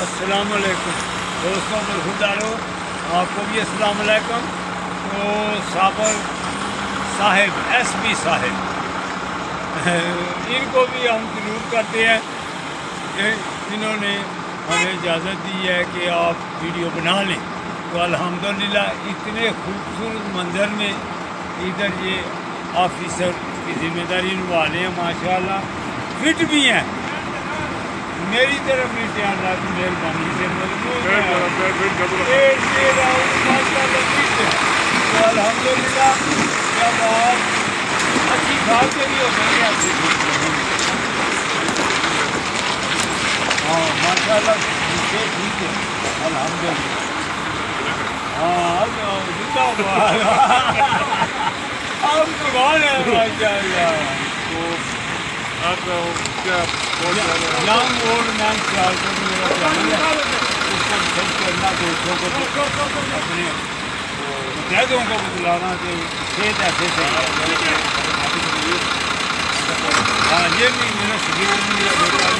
السلام علیکم دوستوں، برخوردارو، آپ کو بھی السلام علیکم۔ تو صابر صاحب، ایس پی صاحب، ان کو بھی ہم سلوٹ کرتے ہیں، انہوں نے ہمیں اجازت دی ہے کہ آپ ویڈیو بنا لیں۔ تو الحمدللہ اتنے خوبصورت منظر میں ادھر یہ آفیسر کی ذمہ داری نبھا رہے ہیں، ماشاءاللہ فٹ بھی ہیں۔ میری طرف بھی اللہ کی مہربانی سے مضبوط ہے، تو الحمدللہ جب آپ اچھی کھال کے بھی ہو گئے آپ سے ہاں ماشاءاللہ ٹھیک ہے الحمدللہ۔ ہاں زندہ ہوا آپ کمال ہے ماشاءاللہ۔ آپ کا کیا یانگ اولڈ مین خیال کر میرا چینل ہے، اس کو سب کرنا، دوستوں کو اپنے متحدوں کو بتلانا کہ صحت ایسے صحیح ہے۔ ہاں یہ بھی میرا شکریہ، میرا بیٹا